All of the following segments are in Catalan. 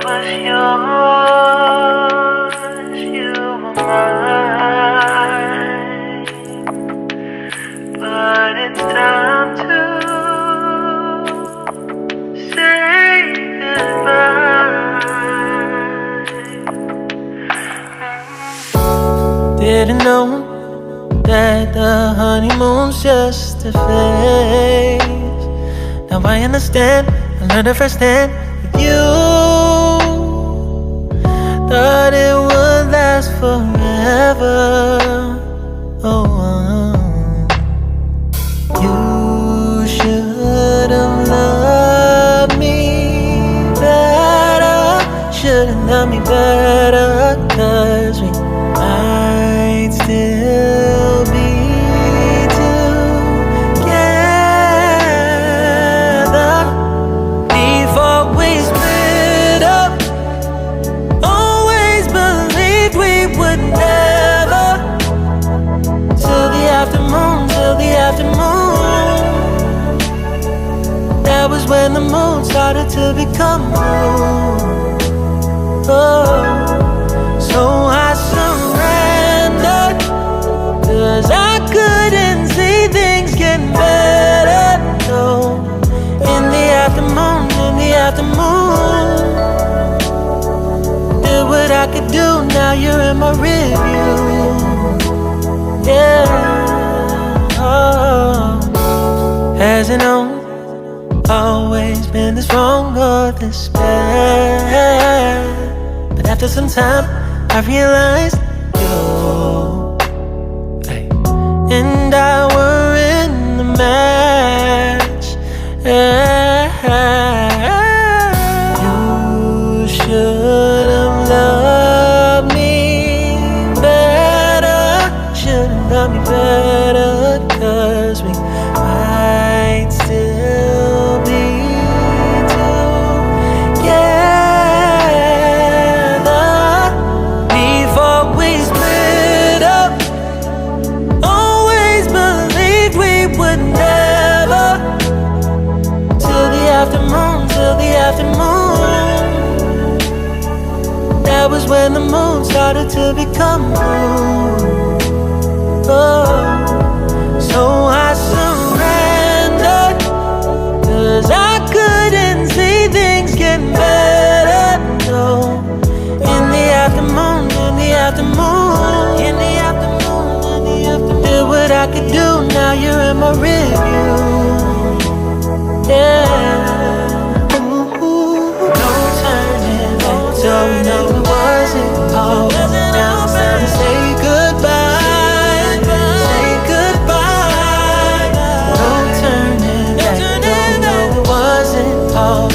was yours, you were mine. But it's time to say goodbye. Didn't know that the honeymoon's just a phase. Now I understand, I learned it firsthand with you. Thought it would last forever. Oh, you should have loved me better. Should have loved me better, 'cause we might still be together before we split up. Always believed we would never. Till the afternoon, till the afternoon. That was when the moon started to become moon. Oh, so I surrendered, 'cause I couldn't see things getting better. No, in the afternoon, in the afternoon. Did what I could do, now you're in my review. Yeah, oh. Hasn't always been this wrong or this bad. But after some time, I realized you and I were in the match. You should have loved me better. Should have loved me better, 'cause we might still be together before we split up. Always believed we would never. Till the afternoon, till the afternoon. That was when the moon started to become moon. Oh, so I surrendered, 'cause I couldn't see things getting better. No, in the afternoon, in the afternoon, in the afternoon, in the afternoon. Did what I could do, now you're in my review. Yeah, ooh, no turning back. So we know it wasn't all. Now it's time to say goodbye. Say goodbye. No turning back. Don't know it wasn't all.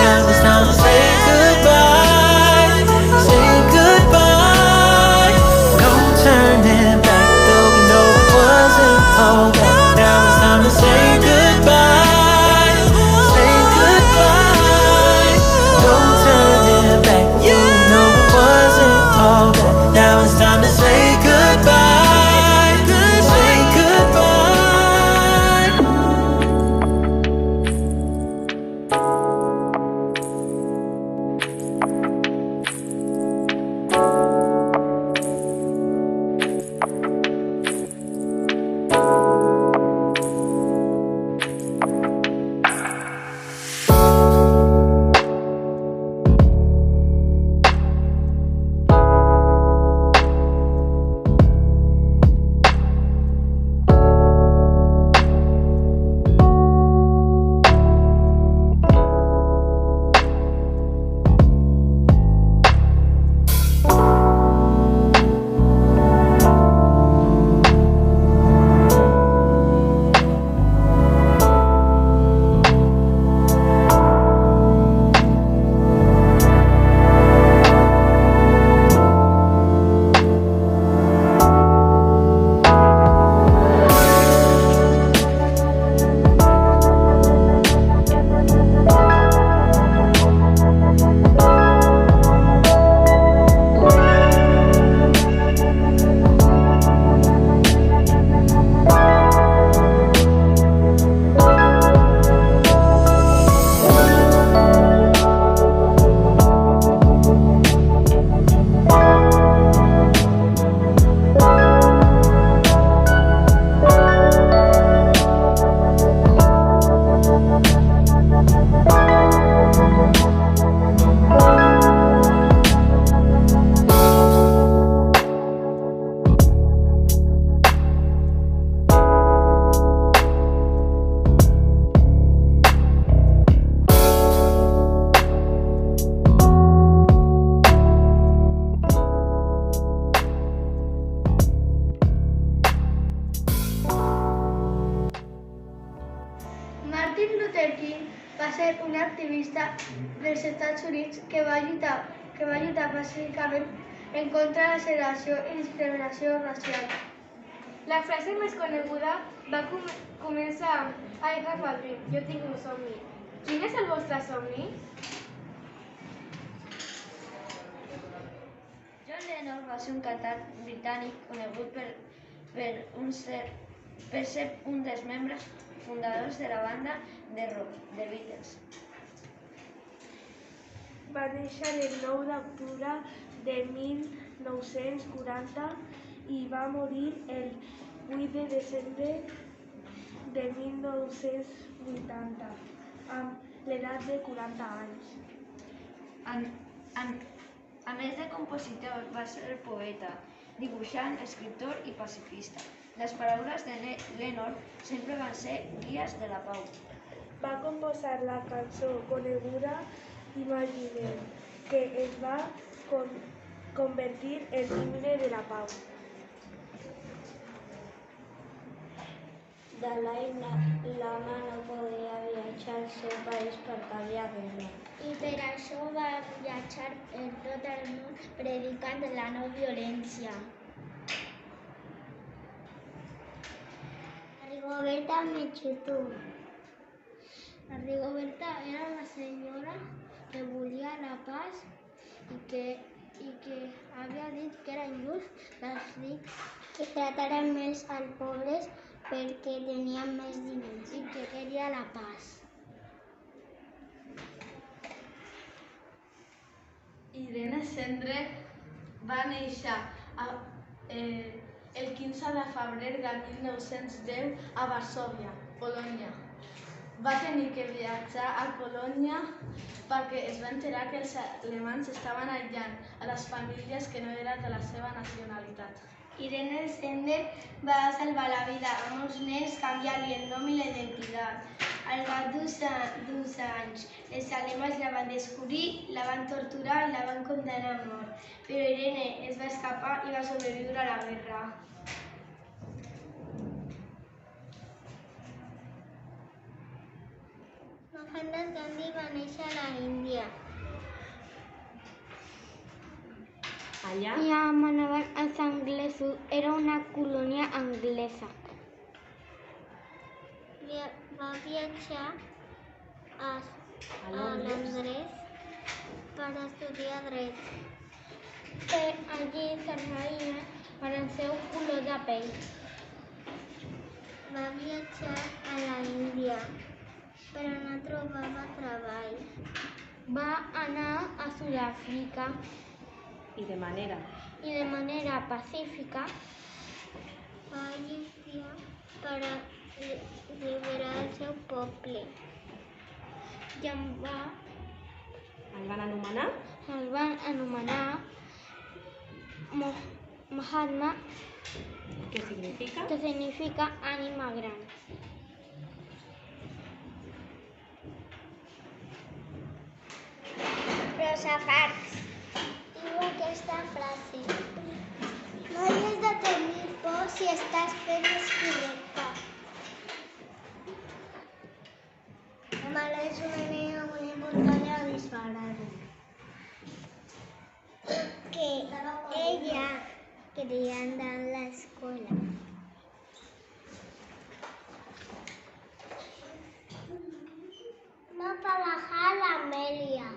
Now it's time to say goodbye. Say goodbye. No turning back. Though we know it wasn't all. Now it's time to say dels Estats Units que va lluitar pacíficament en contra de la segregació i discriminació racial. La frase més coneguda va començar amb I have a dream, jo tinc un somni. Quin és el vostre somni? John Lennon va ser un cantant britànic conegut per ser un dels membres fundadors de la banda de rock The Beatles. Va néixer el 9 d'octubre de 1940 i va morir el 8 de desembre de 1980, amb l'edat de 40 anys. A més de compositor, va ser poeta, dibuixant, escriptor i pacifista. Les paraules de Lennon sempre van ser guies de la pau. Va composar la cançó coneguda Imagine, que es va convertir en l'himne de la pau. Dalai Lama no podia viatjar al seu país perquè havia guerra. I per això va viatjar per tot el món predicant la no violència. Rigoberta Menchú. La Rigoberta era una senyora que volia la paz i que havia dit que era injust que els rics que trataren més als pobres perquè tenien més diners i que queria la paz. Irene Sendra va néixer el 15 de febrer de 1910 a Varsòvia, Polònia. Va tenir que viatjar a Polònia perquè es va enterar que els alemanys estaven aïllant a les famílies que no eren de la seva nacionalitat. Irene Sender va salvar la vida a molts nens canviant-li el nom i la identitat. Al cap d'2 anys, els alemanys la van descobrir, la van torturar i la van condemnar a mort. Però Irene es va escapar i va sobreviure a la guerra. Mohandas Gandhi va néixer a l'Índia. Allà I anomenaven els anglesos, era una colònia anglesa. Va viatjar a Londres per estudiar dret. Allí s'arraïa per el seu color de pell. Va viatjar a l'Índia, però no trobava treball. Va anar a Sud-àfrica i de manera pacífica va lluitar per alliberar el seu poble. I el van anomenar Mahatma, què significa? que significa ànima gran. Rosa Parks diu aquesta frase: no hi has de tenir por si estàs fent el correcte. La mala és una nena molt important a disparar-ho. Que ella quería andar a la escuela. Va trabajar la Amelia.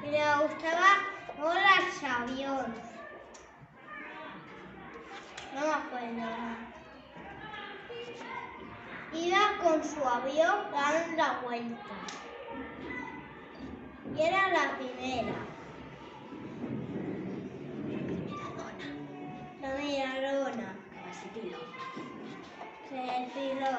Le gustaba con los aviones. No me acuerdo. Iba con su avión dando la vuelta. Y era la primera. La Maradona. Se retiró.